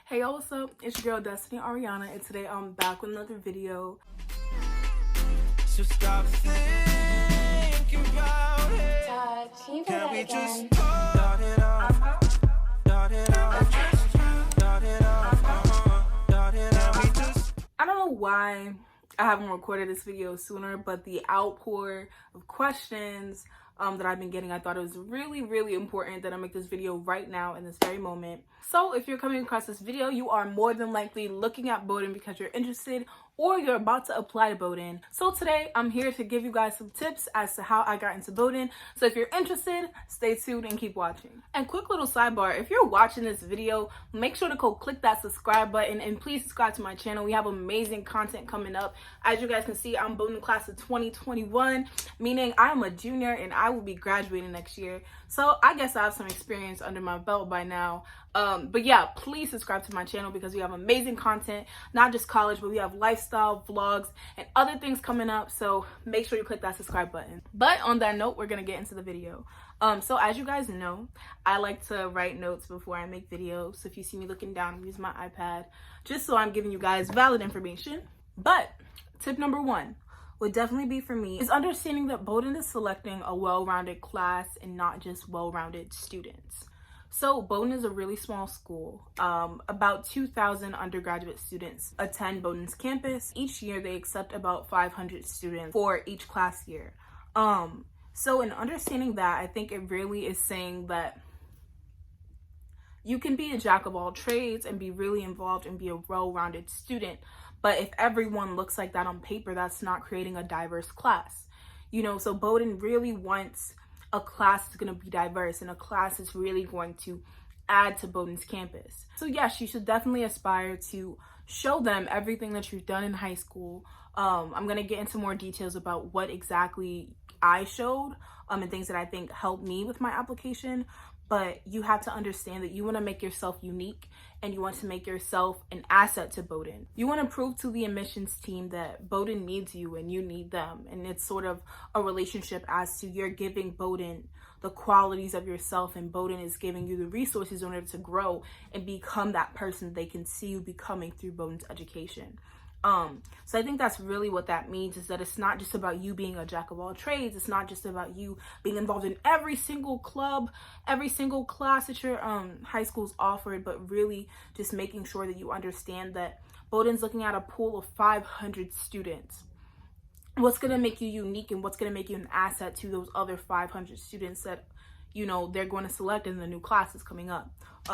Hey y'all, what's up? It's your girl Destiny Arianna, and today I'm back with another video. So stop thinking about it. Can you play that We again? just start it off, start it off, start it off, start it off. We just I don't know why I haven't recorded this video sooner, but the outpour of questions that I've been getting, I thought it was really important that I make this video right now in this very moment. So if you're coming across this video, you are more than likely looking at Bowdoin because you're interested or you're about to apply to Bowdoin. So today I'm here to give you guys some tips as to how I got into Bowdoin. So if you're interested, stay tuned and keep watching. And quick little sidebar, if you're watching this video, make sure to go click that subscribe button and please subscribe to my channel. We have amazing content coming up. As you guys can see, I'm Bowdoin class of 2021, meaning I'm a junior and I will be graduating next year. So I guess I have some experience under my belt by now. But yeah, please subscribe to my channel because we have amazing content, not just college, but we have lifestyle vlogs and other things coming up. So make sure you click that subscribe button. But on that note, we're gonna get into the video. So as you guys know, I like to write notes before I make videos. So if you see me looking down, I'm using my iPad just so I'm giving you guys valid information. But tip number one would definitely be for me is understanding that Bowdoin is selecting a well-rounded class and not just well-rounded students. So Bowdoin is a really small school. About 2,000 undergraduate students attend Bowdoin's campus. Each year they accept about 500 students for each class year. So in understanding that, I think it really is saying that you can be a jack of all trades and be really involved and be a well-rounded student. But if everyone looks like that on paper, that's not creating a diverse class. You know, so Bowdoin really wants a class that's going to be diverse and a class that's really going to add to Bowdoin's campus. So yes, you should definitely aspire to show them everything that you've done in high school. I'm going to get into more details about what exactly I showed and things that I think helped me with my application. But you have to understand that you want to make yourself unique and you want to make yourself an asset to Bowdoin. You want to prove to the admissions team that Bowdoin needs you and you need them. And it's sort of a relationship as to you're giving Bowdoin the qualities of yourself and Bowdoin is giving you the resources in order to grow and become that person they can see you becoming through Bowdoin's education. So I think that's really what that means, is that it's not just about you being a jack of all trades. It's not just about you being involved in every single club, every single class that your high school's offered, but really just making sure that you understand that Bowdoin's looking at a pool of 500 students. What's going to make you unique and what's going to make you an asset to those other 500 students that, you know, they're going to select in the new classes coming up.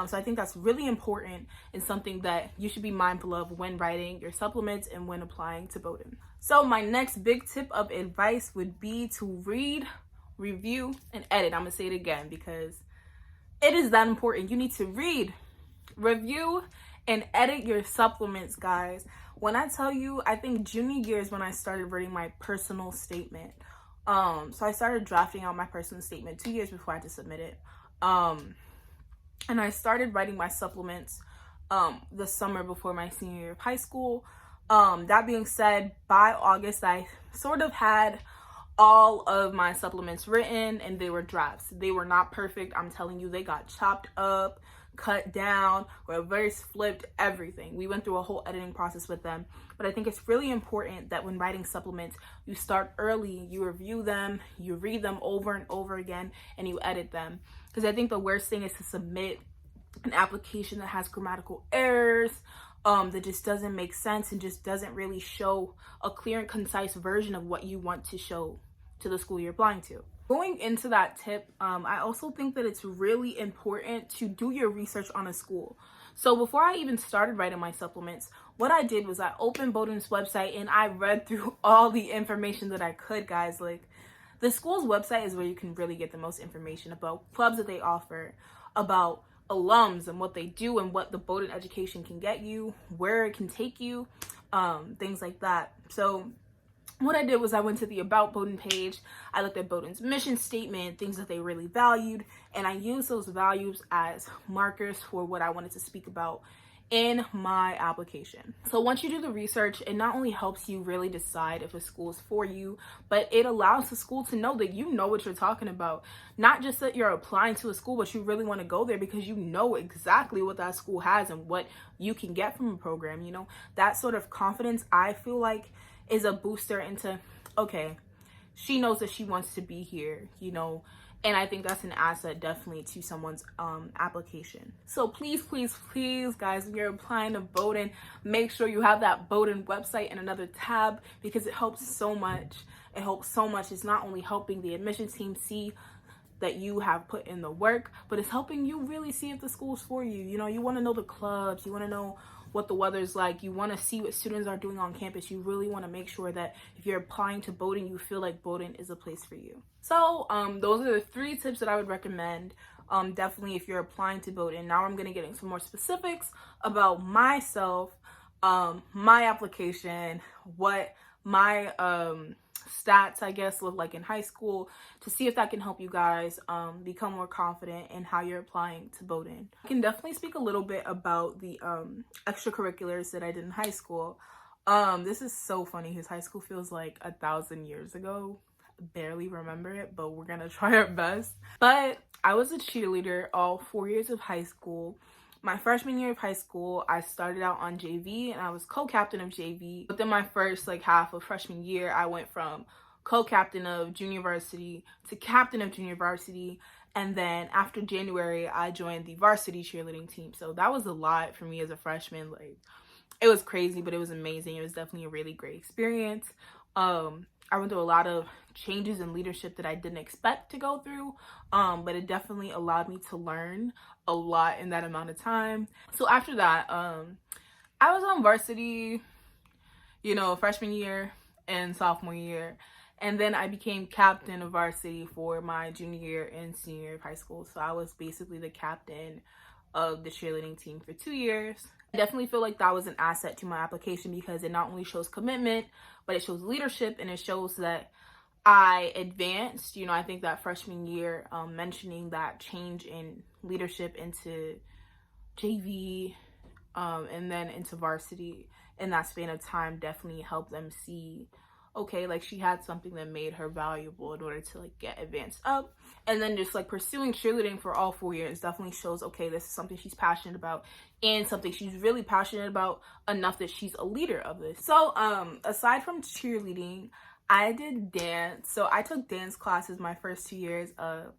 So I think that's really important and something that you should be mindful of when writing your supplements and when applying to Bowdoin. So my next big tip of advice would be to read, review, and edit. I'm going to say it again because it is that important. You need to read, review, and edit your supplements, guys. When I tell you, I think junior year is when I started writing my personal statement. So I started drafting out my personal statement 2 years before I had to submit it. And I started writing my supplements the summer before my senior year of high school. That being said, by August, I sort of had all of my supplements written and they were drafts. They were not perfect. I'm telling you, they got chopped up, cut down, reverse flipped, everything. We went through a whole editing process with them. But I think it's really important that when writing supplements, you start early, you review them, you read them over and over again, and you edit them. Because I think the worst thing is to submit an application that has grammatical errors, that just doesn't make sense and just doesn't really show a clear and concise version of what you want to show to the school you're applying to. Going into that tip, I also think that it's really important to do your research on a school. So before I even started writing my supplements, what I did was I opened Bowdoin's website and I read through all the information that I could, guys. Like, the school's website is where you can really get the most information about clubs that they offer, about alums and what they do and what the Bowdoin education can get you, where it can take you, things like that. So what I did was I went to the About Bowdoin page. I looked at Bowdoin's mission statement, things that they really valued, and I used those values as markers for what I wanted to speak about in my application. So once you do the research, it not only helps you really decide if a school is for you, but it allows the school to know that you know what you're talking about. Not just that you're applying to a school, but you really want to go there because you know exactly what that school has and what you can get from a program. You know, that sort of confidence, I feel like, is a booster into, okay, she knows that she wants to be here, you know. And I think that's an asset definitely to someone's application. So please, please, please, guys, when you're applying to Bowdoin, make sure you have that Bowdoin website in another tab, because it helps so much. It helps so much. It's not only helping the admissions team see that you have put in the work, but it's helping you really see if the school's for you. You know, you want to know the clubs, you want to know what the weather's like, you want to see what students are doing on campus. You really want to make sure that if you're applying to Bowdoin, you feel like Bowdoin is a place for you. So those are the 3 tips that I would recommend, definitely if you're applying to Bowdoin. Now I'm going to get into some more specifics about myself, my application, what my stats, I guess, look like in high school, to see if that can help you guys become more confident in how you're applying to Bowdoin. I can definitely speak a little bit about the extracurriculars that I did in high school. This is so funny because high school feels like 1,000 years ago. Barely remember it, but we're gonna try our best. But I was a cheerleader all 4 years of high school. My freshman year of high school, I started out on JV and I was co-captain of JV. Within my first half of freshman year, I went from co-captain of junior varsity to captain of junior varsity. And then after January, I joined the varsity cheerleading team. So that was a lot for me as a freshman. It was crazy, but it was amazing. It was definitely a really great experience. I went through a lot of changes in leadership that I didn't expect to go through, but it definitely allowed me to learn a lot in that amount of time. So after that, I was on varsity, you know, freshman year and sophomore year, and then I became captain of varsity for my junior year and senior year of high school. So I was basically the captain of the cheerleading team for 2 years. I definitely feel like that was an asset to my application because it not only shows commitment, but it shows leadership, and it shows that I advanced. You know, I think that freshman year, mentioning that change in leadership into JV and then into varsity in that span of time definitely helped them see, okay, she had something that made her valuable in order to get advanced up. And then just pursuing cheerleading for all 4 years definitely shows, okay, this is something she's passionate about and something she's really passionate about enough that she's a leader of this. So aside from cheerleading, I did dance. So I took dance classes my first 2 years of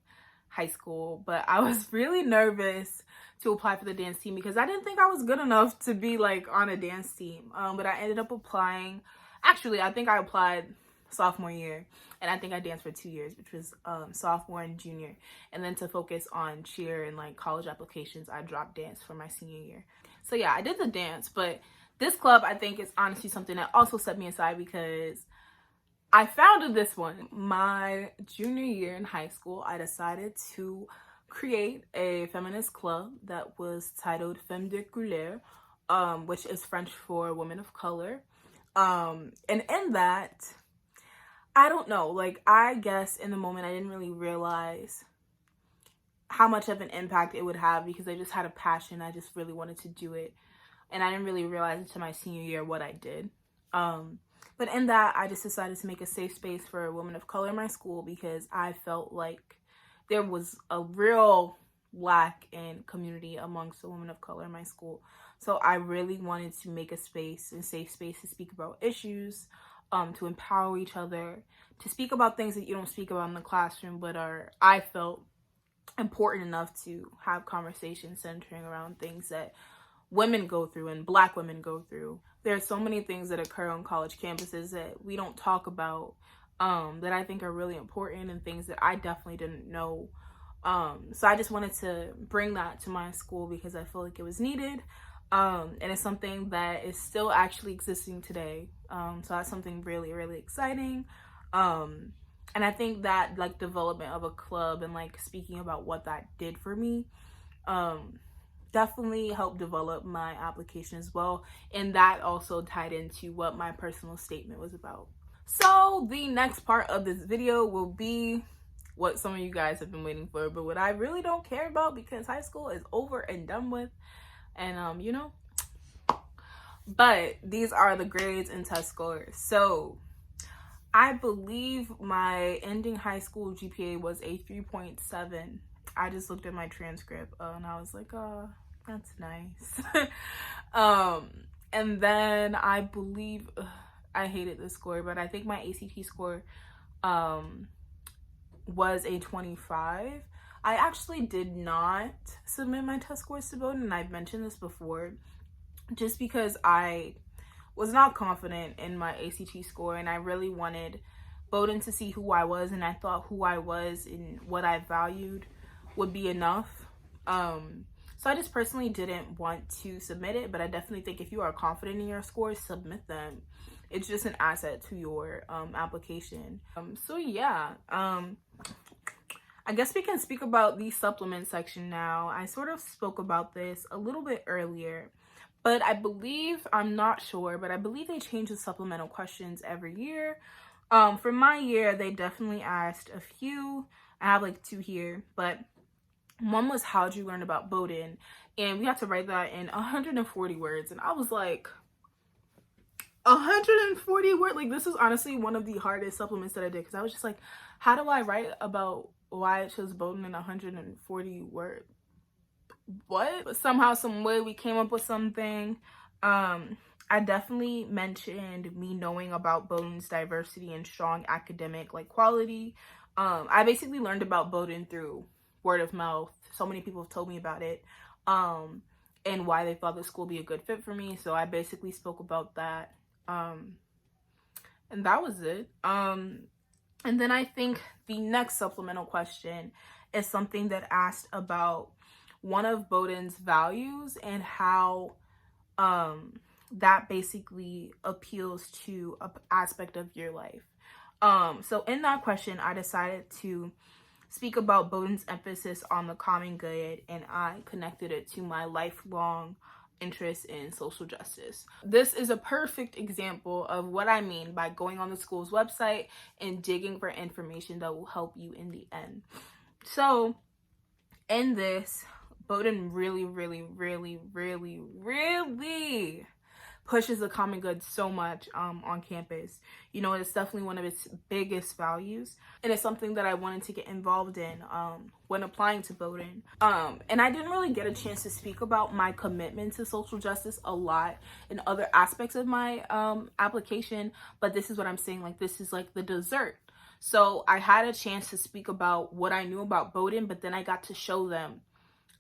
high school, but I was really nervous to apply for the dance team because I didn't think I was good enough to be on a dance team. But I ended up applying. Actually, I think I applied sophomore year, and I think I danced for 2 years, which was sophomore and junior. And then to focus on cheer and college applications, I dropped dance for my senior year. So yeah, I did the dance, but this club, I think, is honestly something that also set me aside because I founded this one. My junior year in high school, I decided to create a feminist club that was titled Femme de Couleur, which is French for women of color. And in that, I don't know, I guess in the moment I didn't really realize how much of an impact it would have because I just had a passion. I just really wanted to do it. And I didn't really realize until my senior year what I did. But in that, I just decided to make a safe space for women of color in my school because I felt like there was a real lack in community amongst the women of color in my school. So I really wanted to make a space, a safe space to speak about issues, to empower each other, to speak about things that you don't speak about in the classroom, but I felt important enough to have conversations centering around things that women go through and Black women go through. There are so many things that occur on college campuses that we don't talk about, that I think are really important and things that I definitely didn't know. So I just wanted to bring that to my school because I feel like it was needed. And it's something that is still actually existing today. So that's something really, really exciting. And I think that development of a club and speaking about what that did for me, definitely helped develop my application as well. And that also tied into what my personal statement was about. So the next part of this video will be what some of you guys have been waiting for, but what I really don't care about because high school is over and done with. And, you know, But these are the grades and test scores. So I believe my ending high school GPA was a 3.7. I just looked at my transcript and I was like, oh, that's nice. And then I believe, I hated this score, but I think my ACT score was a 25. I actually did not submit my test scores to Bowdoin, and I've mentioned this before, just because I was not confident in my ACT score, and I really wanted Bowdoin to see who I was, and I thought who I was and what I valued would be enough. So I just personally didn't want to submit it, but I definitely think if you are confident in your scores, submit them. It's just an asset to your application. So yeah, I guess we can speak about the supplement section now. I sort of spoke about this a little bit earlier, but I believe, I'm not sure, but I believe they change the supplemental questions every year. For my year, they definitely asked a few. I have like 2 here, but one was how'd you learn about Bowdoin? And we had to write that in 140 words. And I was like, 140 words? Like, this is honestly one of the hardest supplements that I did, because I was just like, how do I write about why I chose Bowdoin in 140 words? What? But somehow, some way, we came up with something. I definitely mentioned me knowing about Bowdoin's diversity and strong academic like quality. I basically learned about Bowdoin through word of mouth. So many people have told me about it, and why they thought the school would be a good fit for me. So I basically spoke about that, and that was it. And then I think the next supplemental question is something that asked about one of Bowdoin's values and how that basically appeals to an aspect of your life. So in that question, I decided to speak about Bowdoin's emphasis on the common good, and I connected it to my lifelong interest in social justice. This is a perfect example of what I mean by going on the school's website and digging for information that will help you in the end. So in this, Bowdoin really pushes the common good so much on campus. You know, it's definitely one of its biggest values, and it's something that I wanted to get involved in when applying to Bowdoin. And I didn't really get a chance to speak about my commitment to social justice a lot in other aspects of my application, but this is what I'm saying, like, this is like the dessert. So I had a chance to speak about what I knew about Bowdoin, but then I got to show them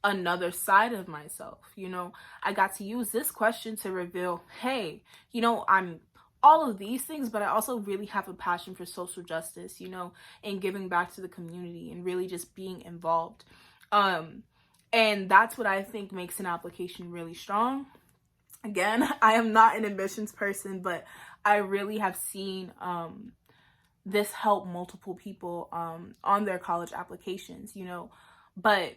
another side of myself. You know, I got to use this question to reveal, hey, you know, I'm all of these things, but I also really have a passion for social justice, you know, and giving back to the community and really just being involved. And that's what I think makes an application really strong. Again, I am not an admissions person, but I really have seen this help multiple people on their college applications, you know, but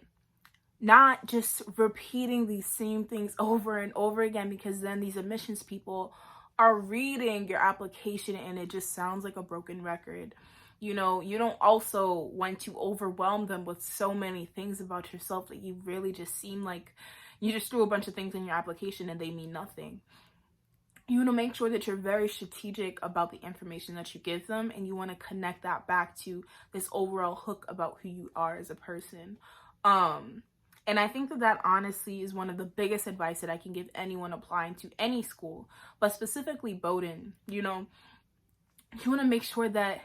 not just repeating these same things over and over again, because then these admissions people are reading your application and it just sounds like a broken record. You know, you don't also want to overwhelm them with so many things about yourself that you really just seem like you just threw a bunch of things in your application and they mean nothing. You want to make sure that you're very strategic about the information that you give them, and you want to connect that back to this overall hook about who you are as a person. And I think that that honestly is one of the biggest advice that I can give anyone applying to any school, but specifically Bowdoin. You know, you want to make sure that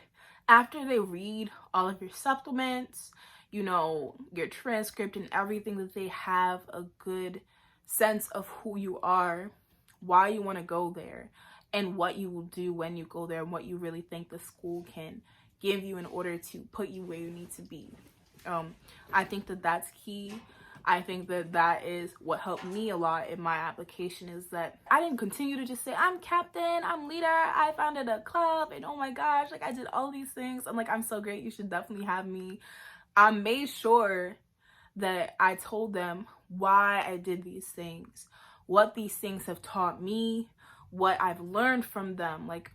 after they read all of your supplements, you know, your transcript and everything, that they have a good sense of who you are, why you want to go there, and what you will do when you go there, and what you really think the school can give you in order to put you where you need to be. I think that that's key. I think that that is what helped me a lot in my application, is that I didn't continue to just say, I'm captain, I'm leader, I founded a club, and oh my gosh, like I did all these things. I'm like, I'm so great, you should definitely have me. I made sure that I told them why I did these things, what these things have taught me, what I've learned from them. Like,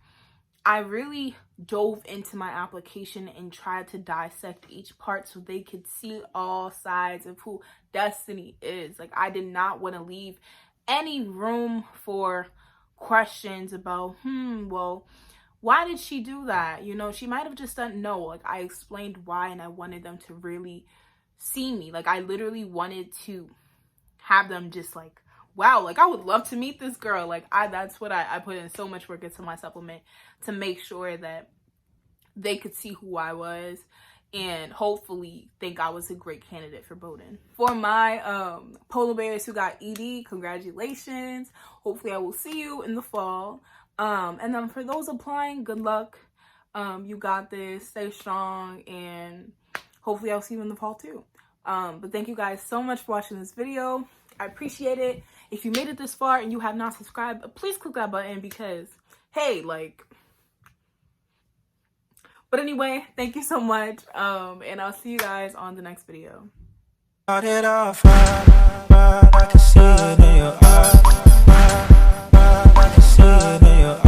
I really dove into my application and tried to dissect each part so they could see all sides of who Destiny is. Like, I did not want to leave any room for questions about, well, why did she do that? You know, she might have just done no. Like, I explained why, and I wanted them to really see me. Like, I literally wanted to have them just like, wow, like, I would love to meet this girl. Like, that's what I put in so much work into my supplement to make sure that they could see who I was and hopefully think I was a great candidate for Bowdoin. For my polar bears who got ED, congratulations. Hopefully I will see you in the fall. And then for those applying, good luck. You got this. Stay strong, and hopefully I'll see you in the fall too. But thank you guys so much for watching this video. I appreciate it. If you made it this far and you have not subscribed, please click that button because, hey, like... But anyway, thank you so much, and I'll see you guys on the next video. Started off right, I can see it in your eyes. I can see it in your eyes.